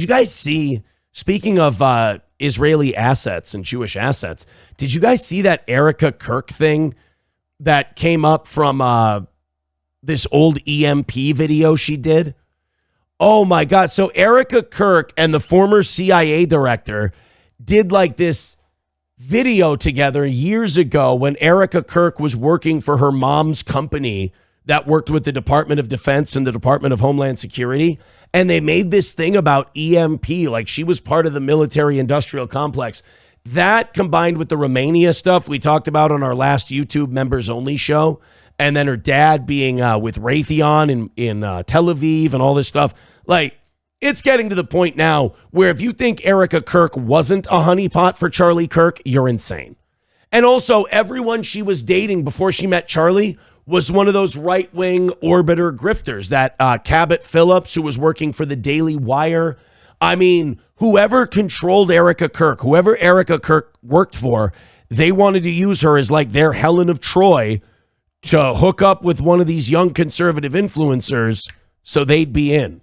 Did you guys see, speaking of Israeli assets and Jewish assets, did you guys see that Erika Kirk thing that came up from this old EMP video she did? Oh my God. So Erika Kirk and the former CIA director did like this video together years ago when Erika Kirk was working for her mom's company that worked with the Department of Defense and the Department of Homeland Security. And they made this thing about EMP, like she was part of the military industrial complex. That combined with the Romania stuff we talked about on our last YouTube members only show, and then her dad being with Raytheon in Tel Aviv and all this stuff, like it's getting to the point now where if you think Erika Kirk wasn't a honeypot for Charlie Kirk, you're insane. And also everyone she was dating before she met Charlie was one of those right-wing orbiter grifters, that Cabot Phillips, who was working for the Daily Wire. I mean, whoever controlled Erika Kirk, whoever Erika Kirk worked for, they wanted to use her as like their Helen of Troy to hook up with one of these young conservative influencers so they'd be in.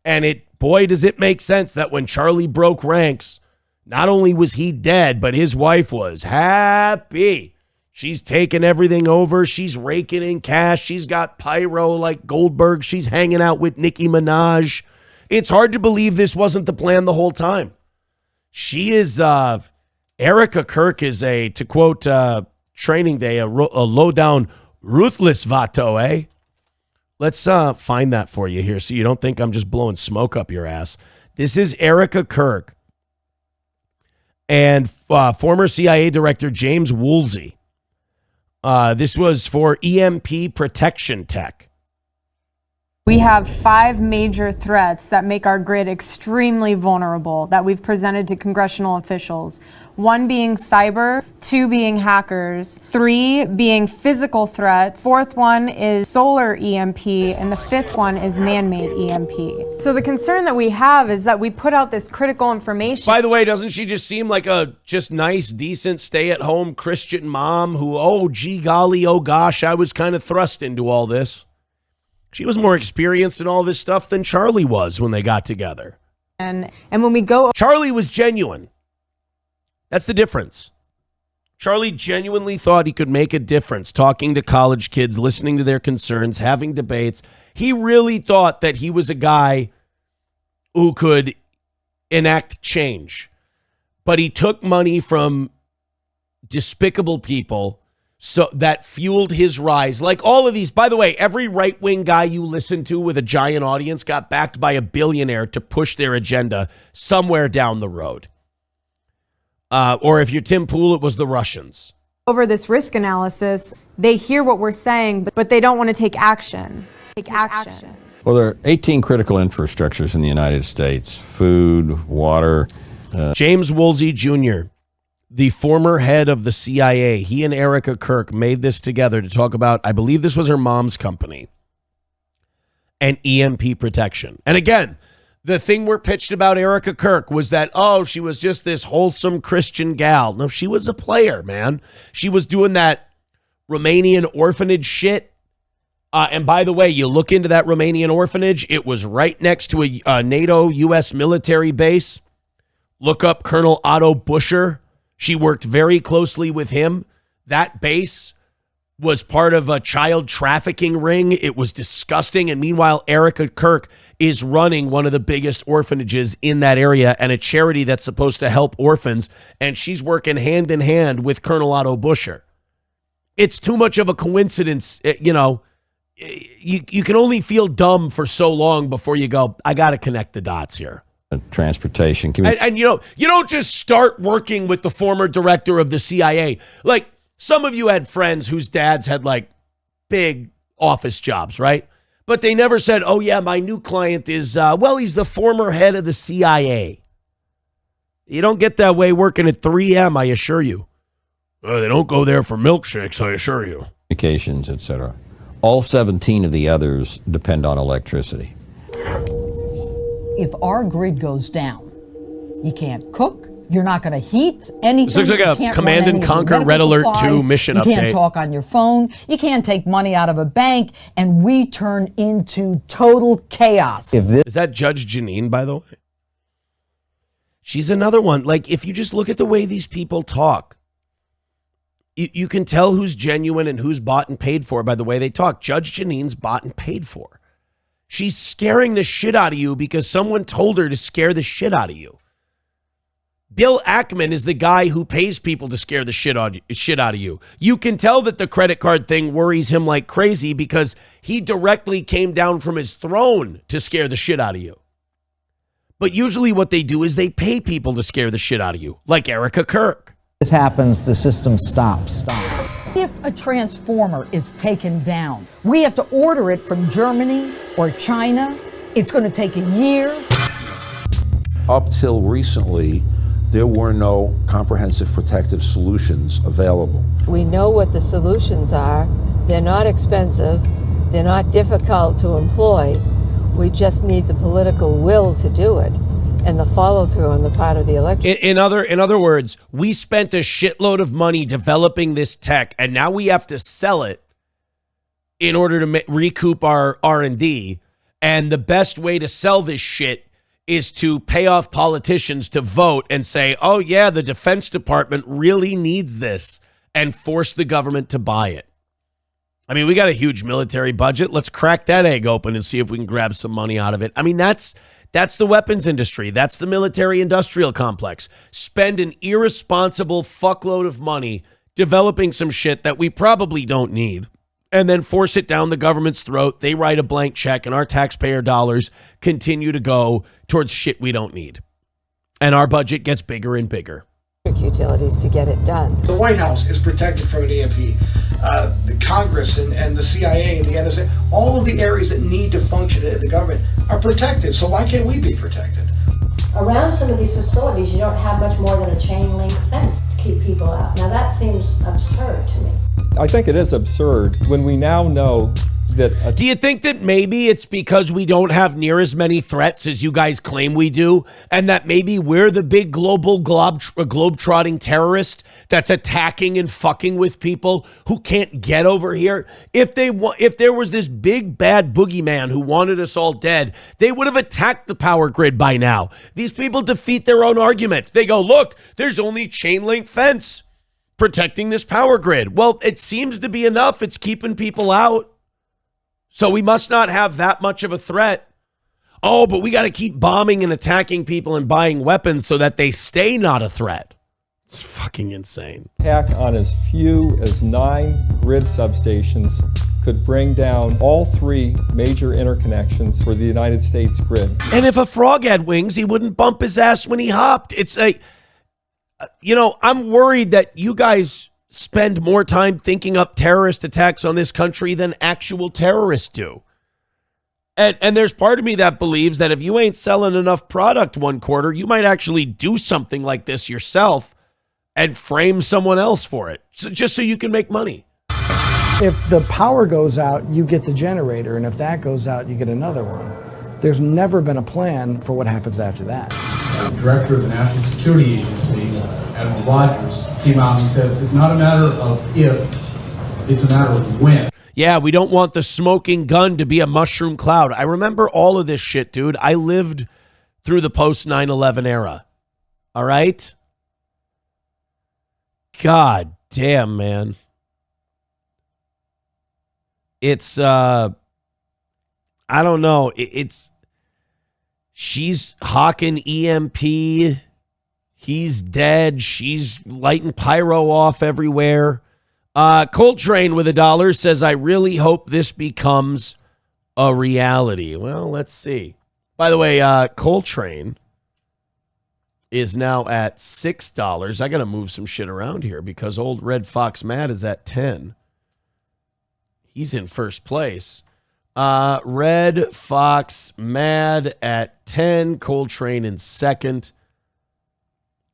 And boy, does it make sense that when Charlie broke ranks, not only was he dead, but his wife was happy. She's taking everything over. She's raking in cash. She's got pyro like Goldberg. She's hanging out with Nicki Minaj. It's hard to believe this wasn't the plan the whole time. She is, Erika Kirk is to quote Training Day, a low-down, ruthless vato, eh? Let's find that for you here so you don't think I'm just blowing smoke up your ass. This is Erika Kirk and former CIA Director James Woolsey. This was for EMP protection tech. We have 5 major threats that make our grid extremely vulnerable that we've presented to congressional officials. 1 being cyber, 2 being hackers, 3 being physical threats, 4th one is solar EMP, and the 5th one is man-made EMP. So the concern that we have is that we put out this critical information. By the way, doesn't she just seem like a just nice, decent, stay-at-home Christian mom who, oh, gee golly, oh gosh, I was kind of thrust into all this? She was more experienced in all this stuff than Charlie was when they got together. And when we go... Charlie was genuine. That's the difference. Charlie genuinely thought he could make a difference, talking to college kids, listening to their concerns, having debates. He really thought that he was a guy who could enact change. But he took money from despicable people so that fueled his rise. Like all of these, by the way, every right-wing guy you listen to with a giant audience got backed by a billionaire to push their agenda somewhere down the road. Or if you're Tim Pool, it was the Russians. Over this risk analysis, they hear what we're saying, but they don't want to take action. Well, there are 18 critical infrastructures in the United States: food, water. James Woolsey Jr., the former head of the CIA, he and Erika Kirk made this together to talk about, I believe this was her mom's company, and EMP protection. And again, the thing we're pitched about Erika Kirk was that, oh, she was just this wholesome Christian gal. No, she was a player, man. She was doing that Romanian orphanage shit. And by the way, you look into that Romanian orphanage, it was right next to a NATO U.S. military base. Look up Colonel Otto Buscher. She worked very closely with him. That base was part of a child trafficking ring. It was disgusting. And meanwhile, Erika Kirk is running one of the biggest orphanages in that area and a charity that's supposed to help orphans. And she's working hand in hand with Colonel Otto Buscher. It's too much of a coincidence. You know, you can only feel dumb for so long before you go, I got to connect the dots here. Transportation. And you know, you don't just start working with the former director of the CIA. Like, some of you had friends whose dads had like big office jobs, right? But they never said, oh yeah, my new client is, well, he's the former head of the CIA. You don't get that way working at 3M, I assure you. They don't go there for milkshakes, I assure you. Communications, etc. All 17 of the others depend on electricity. If our grid goes down, you can't cook, you're not going to heat anything. This looks like a Command and Conquer Red Alert 2 mission update. You can't talk on your phone, you can't take money out of a bank, and we turn into total chaos. Is that Judge Janine, by the way? She's another one. Like, if you just look at the way these people talk, you can tell who's genuine and who's bought and paid for by the way they talk. Judge Janine's bought and paid for. She's scaring the shit out of you because someone told her to scare the shit out of you. Bill Ackman is the guy who pays people to scare the shit out of you. You can tell that the credit card thing worries him like crazy because he directly came down from his throne to scare the shit out of you. But usually what they do is they pay people to scare the shit out of you, like Erika Kirk. This happens, the system stops. If a transformer is taken down, we have to order it from Germany or China. It's going to take a year. Up till recently, there were no comprehensive protective solutions available. We know what the solutions are. They're not expensive. They're not difficult to employ. We just need the political will to do it and the follow through on the part of the electorate. In other words, we spent a shitload of money developing this tech, and now we have to sell it in order to recoup our R&D. And the best way to sell this shit is to pay off politicians to vote and say, oh yeah, the Defense Department really needs this, and force the government to buy it. I mean, we got a huge military budget. Let's crack that egg open and see if we can grab some money out of it. I mean, that's the weapons industry. That's the military industrial complex. Spend an irresponsible fuckload of money developing some shit that we probably don't need, and then force it down the government's throat. They write a blank check, and our taxpayer dollars continue to go towards shit we don't need. And our budget gets bigger and bigger. Utilities to get it done. The White House is protected from an EMP. The Congress and the CIA and the NSA, all of the areas that need to function in the government are protected. So why can't we be protected? Around some of these facilities, you don't have much more than a chain link fence to keep people out. Now that seems absurd to me. I think it is absurd when we now know that. Do you think that maybe it's because we don't have near as many threats as you guys claim we do, and that maybe we're the big global globe-trotting terrorist that's attacking and fucking with people who can't get over here? If there was this big bad boogeyman who wanted us all dead, they would have attacked the power grid by now. These people defeat their own argument. They go, look, there's only chain link fence protecting this power grid. Well, it seems to be enough. It's keeping people out. So we must not have that much of a threat. Oh, but we got to keep bombing and attacking people and buying weapons so that they stay not a threat. It's fucking insane. Attack on as few as 9 grid substations could bring down all 3 major interconnections for the United States grid. And if a frog had wings, he wouldn't bump his ass when he hopped. It's I'm worried that you guys spend more time thinking up terrorist attacks on this country than actual terrorists do. And there's part of me that believes that if you ain't selling enough product one quarter, you might actually do something like this yourself and frame someone else for it, just so you can make money. If the power goes out, you get the generator, and if that goes out, you get another one. There's never been a plan for what happens after that. The director of the National Security Agency, Admiral Rogers, came out and said it's not a matter of if, it's a matter of when. Yeah, we don't want the smoking gun to be a mushroom cloud. I remember all of this shit, dude. I lived through the post 9/11 era. All right? God damn, man. It's, I don't know. She's hawking EMP. He's dead. She's lighting pyro off everywhere. Coltrane with $1 says, I really hope this becomes a reality. Well, let's see. By the way, Coltrane is now at $6. I got to move some shit around here because old Red Fox Matt is at 10. He's in first place. Red Fox Mad at 10. Coltrane in second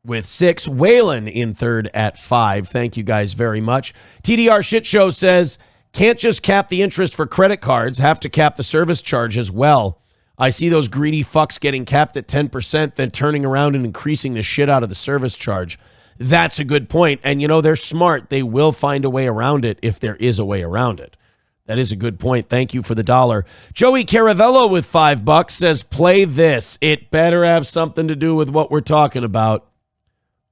with 6. Waylon in third at 5. Thank you guys very much. TDR Shit Show says, can't just cap the interest for credit cards, have to cap the service charge as well. I see those greedy fucks getting capped at 10%, then turning around and increasing the shit out of the service charge. That's a good point. And, they're smart. They will find a way around it if there is a way around it. That is a good point. Thank you for the $1. Joey Caravello with $5 says, play this. It better have something to do with what we're talking about.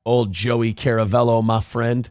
Old Joey Caravello, my friend.